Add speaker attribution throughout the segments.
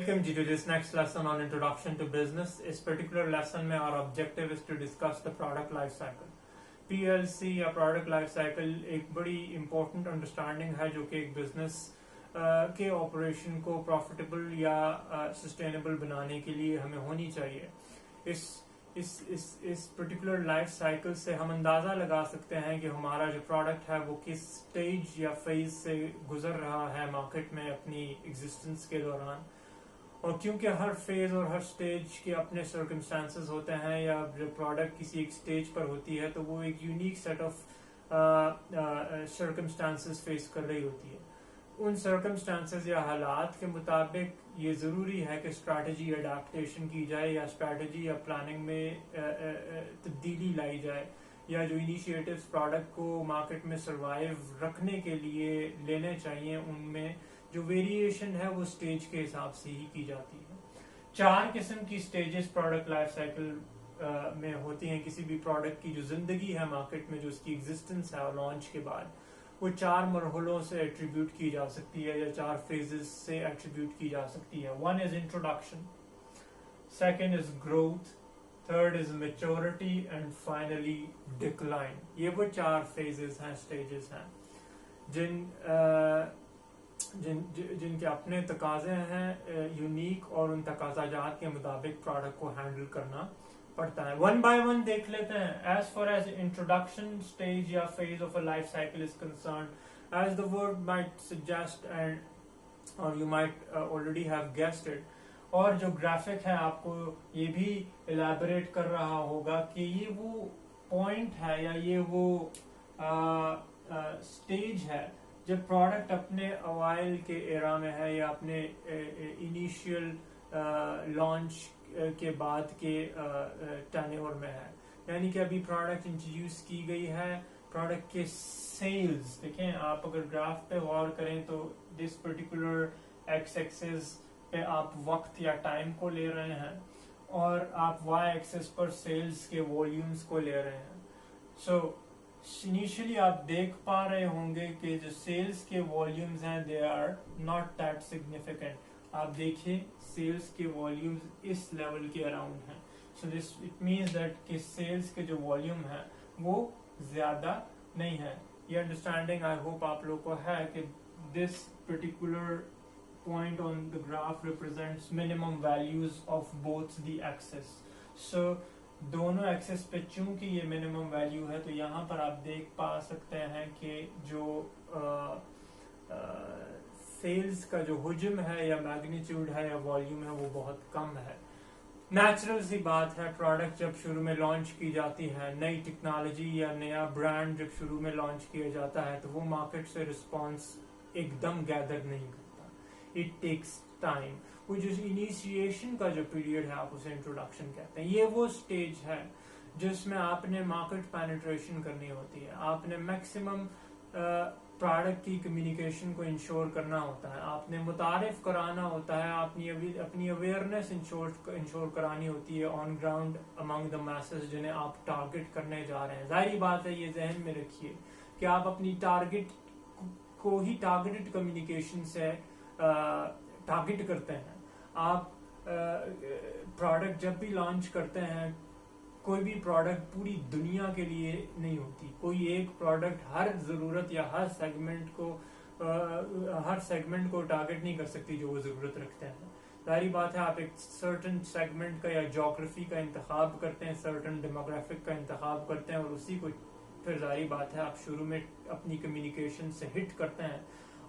Speaker 1: Welcome to this next lesson on Introduction to Business. इस particular lesson में our objective is to discuss the product life cycle. PLC या product life cycle एक बड़ी important understanding है जो कि एक business के operation को profitable या sustainable बनाने के लिए हमें होनी चाहिए. इस particular life cycle से हम अंदाज़ा लगा सकते हैं कि हमारा जो product है वो किस stage या phase से गुजर रहा है market में अपनी existence के दौरान. और क्योंकि हर फेज और हर स्टेज के अपने सर्कमस्टांसेस होते हैं या जो प्रोडक्ट किसी एक स्टेज पर होती है तो वो एक unique set of circumstances face कर रही होती है. उन सर्कमस्टांसेस या हालात के मुताबिक ये ज़रूरी है कि स्ट्रैटेजी अडेप्टेशन की जाए या स्ट्रैटेजी या प्लानिंग में तब्दीली लाई जाए या जो इनिशिएटिव्स प्रोडक्ट को मार्केट में सरवाइव रखने के लिए लेने चाहिए उनमें जो वेरिएशन है वो स्टेज के हिसाब से ही की जाती है. 4 किस्म की स्टेजेस प्रोडक्ट लाइफ साइकिल में होती हैं. किसी भी प्रोडक्ट की जो जिंदगी है मार्केट में जो उसकी एग्जिस्टेंस है और लॉन्च के बाद वो 4 मरहलों से एट्रीब्यूट की जा सकती है या 4 फेजेस से एट्रीब्यूट की जा सकती है. 1 is introduction, 2nd is growth, 3rd is maturity and finally decline. ये वो 4 फेजेस हैं, स्टेजेस हैं जिनके अपने तकाजे हैं यूनिक और उन तकाजात के मुताबिक प्रोडक्ट को हैंडल करना पड़ता है. 1 by 1 देख लेते हैं. As far as introduction stage या phase of a life cycle is concern, as the word might suggest and और you might already have guessed it, और जो ग्राफिक है आपको ये भी इलेबोरेट कर रहा होगा कि ये वो पॉइंट है या ये वो स्टेज है जब प्रोडक्ट अपने अवाइल के एरा में है या अपने इनिशियल लॉन्च के बाद के टर्नओवर में है. यानी कि अभी प्रोडक्ट इंट्रोड्यूस की गई है, प्रोडक्ट के सेल्स देखें आप अगर ग्राफ पे गौर करें तो दिस पर्टिकुलर एक्स एक्सिस पे आप वक्त या टाइम को ले रहे हैं और आप वाई एक्सिस पर सेल्स के वॉल्यूम्स को ले रहे हैं. सो इनिशियली आप देख पा रहे होंगे कि जो सेल्स के वॉल्यूम्स हैं they are not that significant. आप देखिए सेल्स के वॉल्यूम्स इस लेवल के अराउंड हैं. So this it means that कि सेल्स के जो वॉल्यूम है वो ज्यादा नहीं है. ये अंडरस्टैंडिंग आई होप आप लोग को है कि this particular point on the graph represents minimum values of both the axes. So दोनों एक्सेस पे चूंकि ये मिनिमम वैल्यू है तो यहाँ पर आप देख पा सकते हैं कि जो सेल्स का जो हुजम है या मैग्नीट्यूड है या वॉल्यूम है वो बहुत कम है. नेचुरल सी बात है, प्रोडक्ट जब शुरू में लॉन्च की जाती है, नई टेक्नोलॉजी या नया ब्रांड जब शुरू में लॉन्च किया जाता है तो वो मार्केट से रिस्पॉन्स एकदम गैदर नहीं करता. It takes time. वो जो इनिशिएशन का जो पीरियड है आप उसे इंट्रोडक्शन कहते हैं. ये वो स्टेज है जिसमें आपने मार्केट पेनिट्रेशन करनी होती है, आपने मैक्सिमम प्रोडक्ट की कम्युनिकेशन को इंश्योर करना होता है, आपने मुतारिफ कराना होता है, अपनी अवेयरनेस इंश्योर करानी होती है on ground among the message जिन्हें आप टारगेट करने जा रहे हैं. जाहिर बात है, ये जहन में रखिए कि आप अपनी टारगेट को ही टारगेटेड कम्युनिकेशन से टारगेट करते हैं. आप प्रोडक्ट जब भी लॉन्च करते हैं, कोई भी प्रोडक्ट पूरी दुनिया के लिए नहीं होती. कोई एक प्रोडक्ट हर जरूरत या हर सेगमेंट को टारगेट नहीं कर सकती जो वो जरूरत रखते हैं. सारी बात है, आप एक सर्टन सेगमेंट का या ज्योग्राफी का इंतखाब करते हैं, सर्टन डेमोग्राफिक का इंतखाब करते हैं और उसी को फिर जारी बात है आप शुरू में अपनी कम्युनिकेशन से हिट करते हैं,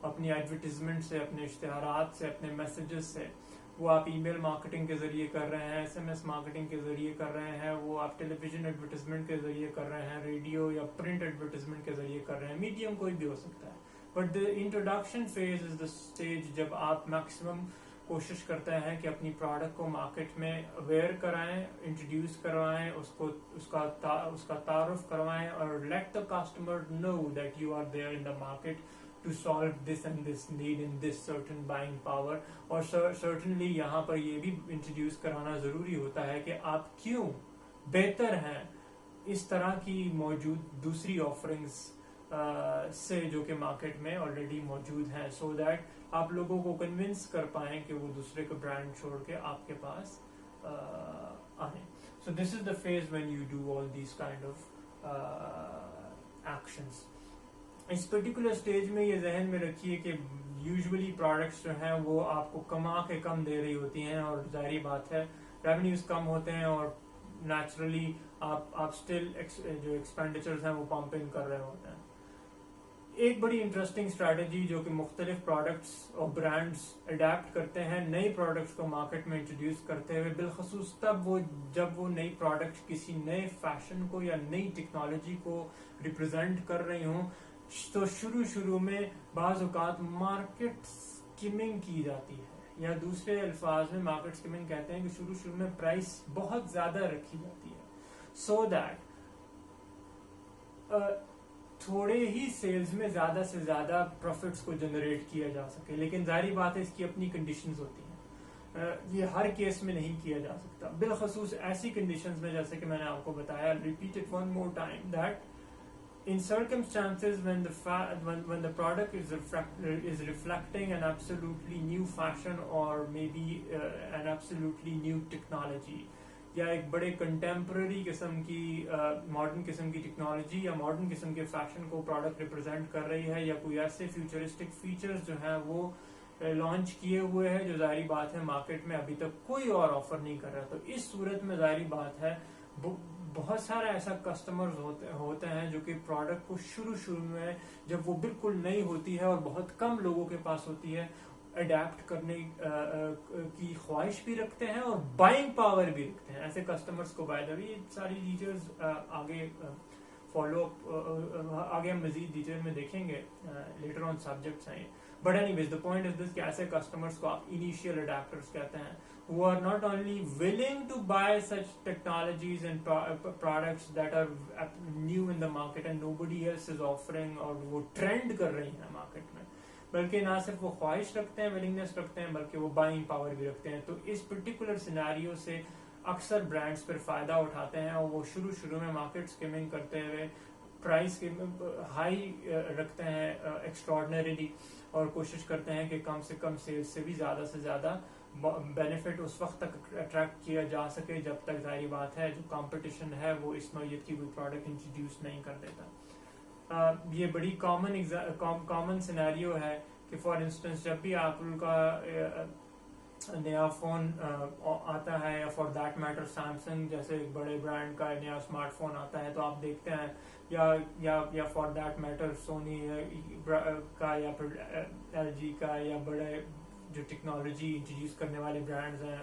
Speaker 1: अपनी एडवर्टीजमेंट से, अपने इश्तिहारात से, अपने मैसेजेस से. वो आप ईमेल मार्केटिंग के जरिए कर रहे हैं, एसएमएस मार्केटिंग के जरिए कर रहे हैं, वो आप टेलीविजन एडवर्टीजमेंट के जरिए कर रहे हैं, रेडियो या प्रिंट एडवर्टीजमेंट के जरिए कर रहे हैं. मीडियम कोई भी हो सकता है. But the introduction phase is the stage जब आप मैक्सिमम कोशिश करते हैं कि अपनी प्रोडक्ट को मार्केट में अवेयर कराएं, इंट्रोड्यूस करवाएं, उसका तारुफ करवाएं और let the customer know that you are there in the market to solve this and this need in this certain buying power. और certainly यहाँ पर ये भी introduce कराना जरूरी होता है कि आप क्यों बेहतर हैं इस तरह की मौजूद दूसरी offerings سے جو کہ مارکیٹ میں آلریڈی موجود ہیں, سو دیٹ آپ لوگوں کو کنونس کر پائیں کہ وہ دوسرے کا برانڈ چھوڑ کے آپ کے پاس آئیں. So this is the phase when you do all these kind of actions. اس پرٹیکولر اسٹیج میں یہ ذہن میں رکھیے کہ یوزولی پروڈکٹس جو ہیں وہ آپ کو کما کے کم دے رہی ہوتی ہیں, اور ظاہری بات ہے ریونیوز کم ہوتے ہیں, اور نیچرلی آپ اسٹل جو ایکسپینڈیچرز ہیں وہ پمپ ان کر رہے ہوتے ہیں. ایک بڑی انٹرسٹنگ اسٹریٹجی جو کہ مختلف پروڈکٹس اور برانڈس اڈیپٹ کرتے ہیں نئی پروڈکٹس کو مارکیٹ میں انٹروڈیوس کرتے ہوئے, بالخصوص جب وہ نئی پروڈکٹ کسی نئے فیشن کو یا نئی ٹیکنالوجی کو ریپرزینٹ کر رہی ہوں, تو شروع میں بعض اوقات مارکیٹ سکیمنگ کی جاتی ہے, یا دوسرے الفاظ میں مارکیٹ سکیمنگ کہتے ہیں کہ شروع میں پرائس بہت زیادہ رکھی جاتی ہے, سو دیٹ تھوڑے ہی سیلز میں زیادہ سے زیادہ پروفٹس کو جنریٹ کیا جا سکے. لیکن ظاہری بات ہے اس کی اپنی کنڈیشنز ہوتی ہیں, یہ ہر کیس میں نہیں کیا جا سکتا, بالخصوص ایسی کنڈیشنز میں جیسے کہ میں نے آپ کو بتایا, repeat it one more time, that in circumstances when the product is reflecting an absolutely new fashion or maybe an absolutely new technology, یا ایک بڑے کنٹمپرری قسم کی ماڈرن قسم کی ٹیکنالوجی یا ماڈرن قسم کے فیشن کو پروڈکٹ ریپرزینٹ کر رہی ہے, یا کوئی ایسے فیوچرسٹک فیچرز جو ہیں وہ لانچ کیے ہوئے ہیں جو ظاہری بات ہے مارکیٹ میں ابھی تک کوئی اور آفر نہیں کر رہا, تو اس صورت میں ظاہری بات ہے بہت سارا ایسا کسٹمرز ہوتے ہیں جو کہ پروڈکٹ کو شروع میں جب وہ بالکل نئی ہوتی ہے اور بہت کم لوگوں کے پاس ہوتی ہے, اڈیپٹ کرنے کی خواہش بھی رکھتے ہیں اور بائنگ پاور بھی رکھتے ہیں. ایسے کسٹمرز کو بائی دا وے یہ ساری ڈیٹیلز آگے فالو اپ آگے ہم مزید ڈیٹیل میں دیکھیں گے, لیٹر آن سبجیکٹس ہیں. But anyways the point is this کہ ایسے کسٹمرز کو آپ انیشیل اڈیپٹرز کہتے ہیں, who are not only willing to buy such technologies and products that are new in the market and nobody else is offering, اور وہ trend کر رہی ہیں مارکیٹ میں, بلکہ نہ صرف وہ خواہش رکھتے ہیں, willingness رکھتے ہیں, بلکہ وہ بائنگ پاور بھی رکھتے ہیں. تو اس پرٹیکولر سیناریو سے اکثر برانڈز پر فائدہ اٹھاتے ہیں, اور وہ شروع میں مارکیٹ سکیمنگ کرتے ہوئے پرائس ہائی رکھتے ہیں ایکسٹراڈنریلی, اور کوشش کرتے ہیں کہ کم سے کم سیلز سے بھی زیادہ سے زیادہ بینیفٹ اس وقت تک اٹریکٹ کیا جا سکے جب تک ظاہری بات ہے جو کمپٹیشن ہے وہ اس نوعیت کی کوئی پروڈکٹ انٹروڈیوس نہیں کر دیتا. یہ بڑی کامن سینیریو ہے کہ فار انسٹنس جب بھی آپ کا نیا فون آتا ہے, یا فار دیٹ میٹر سیمسنگ جیسے ایک بڑے برانڈ کا نیا اسمارٹ فون آتا ہے, تو آپ دیکھتے ہیں یا فار دیٹ میٹر سونی کا یا پھر ایل جی کا یا بڑے جو ٹیکنالوجی انٹروڈیوس کرنے والے برانڈز ہیں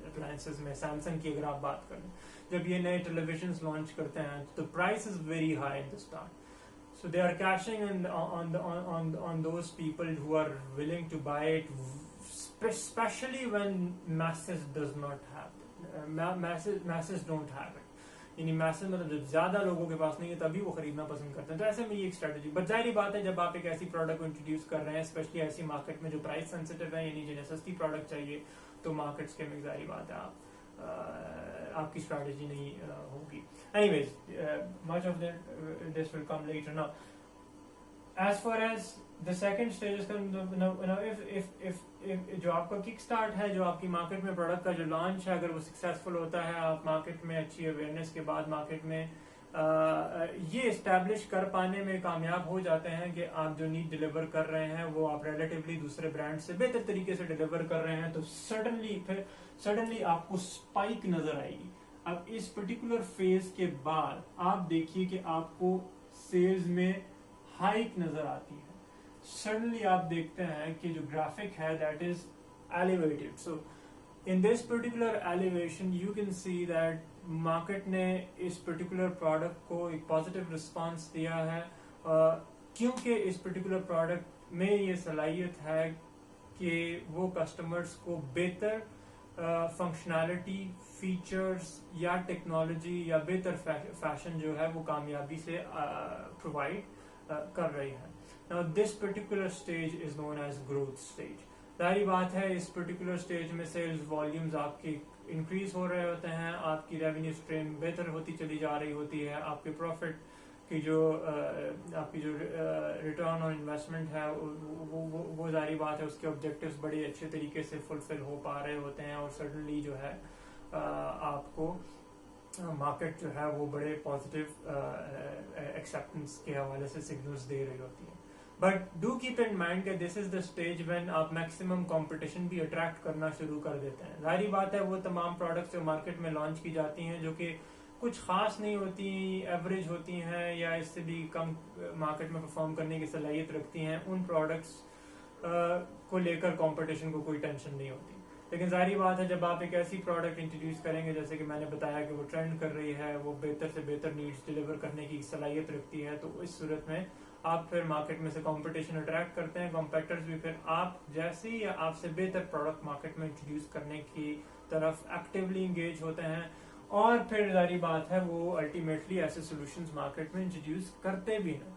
Speaker 1: اپلائنسز میں, سیمسنگ کی اگر آپ بات کریں, جب یہ نئے ٹیلی ویژنز لانچ کرتے ہیں تو price is very high in the start, so they are cashing on those people who are willing to buy it, especially when masses don't have it. یعنی میسج مطلب جب زیادہ لوگوں کے پاس نہیں ہے تبھی وہ خریدنا پسند کرتے ہیں. تو ایسے میں یہ ایک اسٹریٹجی, بٹ ظاہری بات ہے جب آپ ایک ایسی پروڈکٹ کو انٹروڈیوس کر رہے ہیں اسپیشلی ایسی مارکیٹ میں جو پرائس سینسیٹیو ہے, یعنی جنہیں سستی پروڈکٹ چاہیے, تو مارکیٹ سکیمنگ ظاہری بات ہے آپ کی اسٹریٹجی نہیں ہوگی. Anyways much of this will come later. Now as far as the second stage is if جو آپ کا کک سٹارٹ ہے, جو آپ کی مارکیٹ میں پروڈکٹ کا جو لانچ ہے, اگر وہ سکسیسفل ہوتا ہے, آپ مارکیٹ میں اچھی اویئرنیس کے بعد مارکیٹ میں یہ اسٹیبلش کر پانے میں کامیاب ہو جاتے ہیں کہ آپ جو نیڈ ڈیلیور کر رہے ہیں وہ آپ ریلیٹیولی دوسرے برانڈ سے بہتر طریقے سے ڈیلیور کر رہے ہیں, تو سڈنلی آپ کو اسپائک نظر آئے گی. اب اس پرٹیکولر فیز کے بعد آپ دیکھیے کہ آپ کو سیلز میں ہائک نظر آتی ہے. سڈنلی آپ دیکھتے ہیں کہ جو گرافک ہے that is elevated. So in this particular elevation you can see that market نے اس پرٹیکولر پروڈکٹ کو ایک پازیٹیو رسپانس دیا ہے, کیونکہ اس پرٹیکولر پروڈکٹ میں یہ صلاحیت ہے کہ وہ کسٹمرز کو بہتر فنکشنالٹی, فیچرز یا ٹیکنالوجی یا بہتر فیشن جو ہے وہ کامیابی سے پرووائڈ کر رہی ہے. Now this particular stage is known as growth stage. ظاہری بات ہے اس پرٹیکولر اسٹیج میں سیلز والیومز آپ کی انکریز ہو رہے ہوتے ہیں, آپ کی ریونیو اسٹریم بہتر ہوتی چلی جا رہی ہوتی ہے, آپ کے پروفٹ कि जो आपकी जो रिटर्न ऑन इन्वेस्टमेंट है वो ज़ाहिर बात है उसके ऑब्जेक्टिव्स बड़े अच्छे तरीके से फुलफिल हो पा रहे होते हैं, और सडनली जो है आपको मार्केट जो है वो बड़े पॉजिटिव एक्सेप्टेंस के हवाले से सिग्नल्स दे रही होती है. But do keep in mind कि this is the stage when आप मैक्सिमम कंपटीशन भी अट्रैक्ट करना शुरू कर देते हैं. जाहिर बात है वो तमाम प्रोडक्ट्स जो मार्केट में लॉन्च की जाती हैं जो कि कुछ खास नहीं होती, एवरेज होती हैं या इससे भी कम मार्केट में परफॉर्म करने की सलाहियत रखती हैं, उन प्रोडक्ट्स को लेकर कंपटीशन को कोई टेंशन नहीं होती. लेकिन जाहिर बात है जब आप एक ऐसी प्रोडक्ट इंट्रोड्यूस करेंगे जैसे कि मैंने बताया कि वो ट्रेंड कर रही है, वो बेहतर से बेहतर नीड्स डिलीवर करने की सलाहियत रखती है, तो इस सूरत में आप फिर मार्केट में से कंपटीशन अट्रैक्ट करते हैं. कॉम्पिटिटर्स भी फिर आप जैसे ही या आपसे बेहतर प्रोडक्ट मार्केट में इंट्रोड्यूस करने की तरफ एक्टिवली इंगेज होते हैं, और फिर जाहिर बात है वो अल्टीमेटली ऐसे सॉल्यूशंस मार्केट में इंट्रोड्यूस करते भी हैं.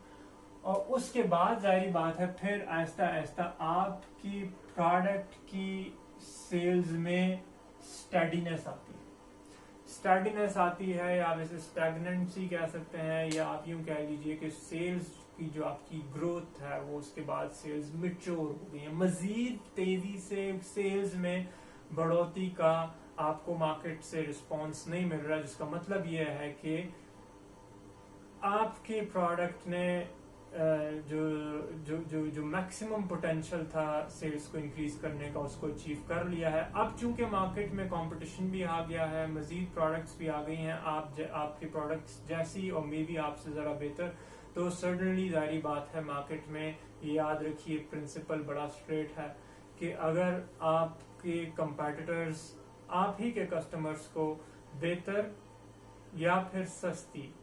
Speaker 1: और उसके बाद जाहिर बात है फिर आहिस्ता आहिस्ता आपकी प्रोडक्ट की सेल्स में स्टेडीनेस आती है. स्टेडीनेस आती है, या आप इसे स्टैग्नेंसी कह सकते हैं, या आप यूं कह लीजिए कि सेल्स की जो आपकी ग्रोथ है वो उसके बाद सेल्स मैच्योर हो गई है. मजीद तेजी से सेल्स में बढ़ोतरी का आपको मार्केट से रिस्पांस नहीं मिल रहा, जिसका मतलब ये है कि आपके प्रोडक्ट ने जो जो जो जो मैक्सिमम पोटेंशियल था सेल्स को इंक्रीज करने का उसको अचीव कर लिया है. अब चूंकि मार्केट में कंपटीशन भी आ गया है, मजीद प्रोडक्ट्स भी आ गई हैं, आपके प्रोडक्ट्स जैसी और मे बी आपसे ज़रा बेहतर, तो सडनली जारी बात है मार्केट में ये याद रखिए प्रिंसिपल बड़ा स्ट्रेट है कि अगर आपके कंपेटिटर्स आप ही के कस्टमर्स को बेहतर या फिर सस्ती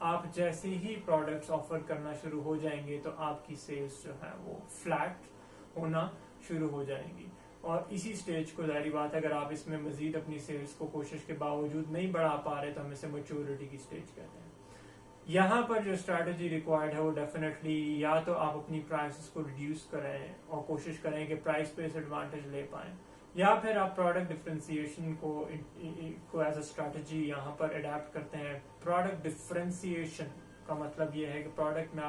Speaker 1: आप जैसे ही प्रोडक्ट्स ऑफर करना शुरू हो जाएंगे तो आपकी सेल्स जो है वो फ्लैट होना शुरू हो जाएंगी. और इसी स्टेज को जाहिर बात है अगर आप इसमें मजीद अपनी सेल्स को कोशिश के बावजूद नहीं बढ़ा पा रहे तो हम इसे मैच्योरिटी की स्टेज कहते हैं. यहाँ पर जो स्ट्रैटेजी रिक्वायर्ड है वो डेफिनेटली या तो आप अपनी प्राइसेस को रिड्यूस करें और कोशिश करें कि प्राइस बेस्ड एडवांटेज ले पाएं, या फिर आप प्रोडक्ट डिफरेंशिएशन को एज अ स्ट्रैटेजी यहाँ पर अडेप्ट करते हैं. प्रोडक्ट डिफरेंशिएशन का मतलब ये है कि प्रोडक्ट में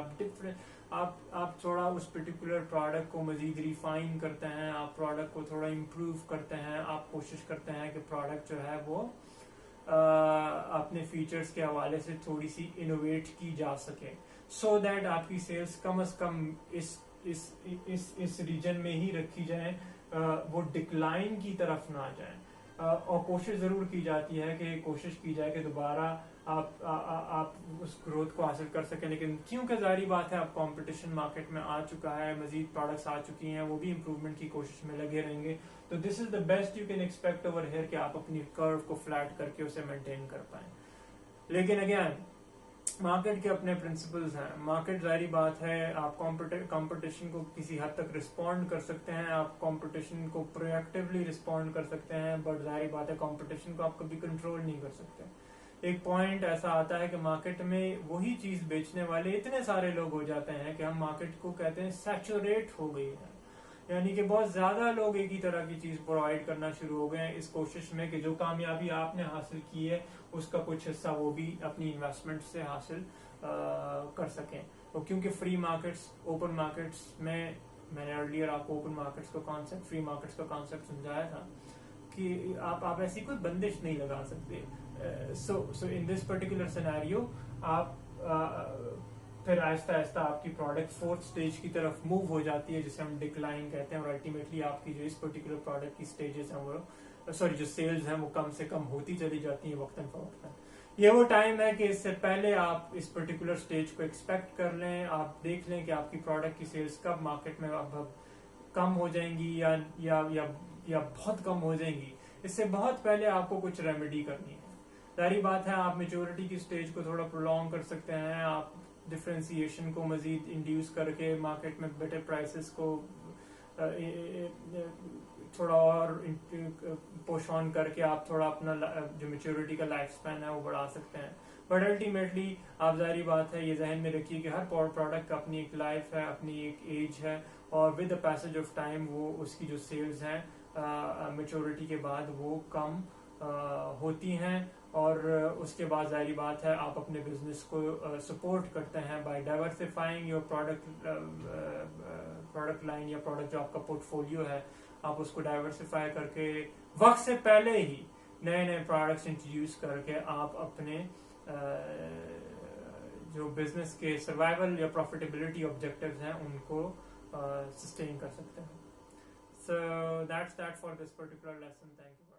Speaker 1: आप थोड़ा उस पर्टिकुलर प्रोडक्ट को मजीद रिफाइन करते हैं, आप प्रोडक्ट को थोड़ा इम्प्रूव करते हैं, आप कोशिश करते हैं कि प्रोडक्ट जो है वो अपने फीचर्स के हवाले से थोड़ी सी इनोवेट की जा सके, सो दैट आपकी सेल्स कम से कम इस रीजन में ही रखी जाए, वो डिक्लाइन की तरफ ना जाए. और कोशिश जरूर की जाती है कि कोशिश की जाए कि दोबारा आप उस ग्रोथ को हासिल कर सकें. लेकिन क्योंकि जारी बात है अब कंपटीशन मार्केट में आ चुका है, मजीद प्रोडक्ट्स आ चुकी हैं, वो भी इम्प्रूवमेंट की कोशिश में लगे रहेंगे, तो this is the best you can expect over here कि आप अपनी कर्व को फ्लैट करके उसे मेंटेन कर पाएं. लेकिन अगेन मार्केट के अपने प्रिंसिपल्स हैं. मार्केट जारी बात है आप कंपटीशन को किसी हद तक रिस्पॉन्ड कर सकते हैं, आप कंपटीशन को प्रोएक्टिवली रिस्पॉन्ड कर सकते हैं, बट जारी बात है कंपटीशन को आप कभी कंट्रोल नहीं कर सकते. एक पॉइंट ऐसा आता है कि मार्केट में वही चीज बेचने वाले इतने सारे लोग हो जाते हैं कि हम मार्केट को कहते हैं सैचुरेट हो गई है, यानी कि बहुत ज्यादा लोग एक ही तरह की चीज प्रोवाइड करना शुरू हो गए हैं इस कोशिश में कि जो कामयाबी आपने हासिल की है उसका कुछ हिस्सा वो भी अपनी इन्वेस्टमेंट से हासिल कर सकें. और क्योंकि फ्री मार्केट्स ओपन मार्केट्स में मैंने अर्लियर आपको ओपन मार्केट्स का कॉन्सेप्ट फ्री मार्केट्स का कॉन्सेप्ट समझाया था कि आप ऐसी कोई बंदिश नहीं लगा सकते. सो इन दिस पर्टिकुलर सिनेरियो आप फिर आहिस्ता आहिस्ता आपकी प्रोडक्ट फोर्थ स्टेज की तरफ मूव हो जाती है जिसे हम डिक्लाइन कहते हैं, और अल्टीमेटली आपकी जो इस पर्टिकुलर प्रोडक्ट की स्टेजेस हैं वो जो सेल्स हैं वो कम से कम होती चली जाती हैं वक्तन फवक्तन. ये वो टाइम है कि इससे पहले आप इस पर्टिकुलर स्टेज को एक्सपेक्ट कर लें, आप देख लें कि आपकी प्रोडक्ट की सेल्स कब मार्केट में अब कम हो जाएंगी या बहुत कम हो जाएंगी. इससे बहुत पहले आपको कुछ रेमेडी करनी है. जारी बात है आप मेच्योरिटी की स्टेज को थोड़ा प्रोलॉन्ग कर सकते हैं, आप डिफरेंशिएशन को मजीद इंड्यूस करके मार्केट में बेटर प्राइसेस को थोड़ा और पुश ऑन करके आप थोड़ा अपना जो मेच्योरिटी का लाइफ स्पैन है वो बढ़ा सकते हैं. बट अल्टीमेटली आप जारी बात है ये जहन में रखिए कि हर प्रोडक्ट का अपनी एक लाइफ है, अपनी एक एज है, और with the passage of time वो उसकी जो सेल्स हैं मेच्योरिटी के बाद वो कम होती हैं, اور اس کے بعد ظاہری بات ہے آپ اپنے بزنس کو سپورٹ کرتے ہیں بائی ڈائیورسفائنگ یور پروڈکٹ لائن یا پروڈکٹ جو آپ کا پورٹ فولیو ہے آپ اس کو ڈائیورسفائی کر کے وقت سے پہلے ہی نئے نئے پروڈکٹس انٹروڈیوس کر کے آپ اپنے جو بزنس کے سروائیول یا پروفیٹیبلٹی آبجیکٹیوز ہیں ان کو سسٹین کر سکتے ہیں. So that's that for this particular lesson. Thank you.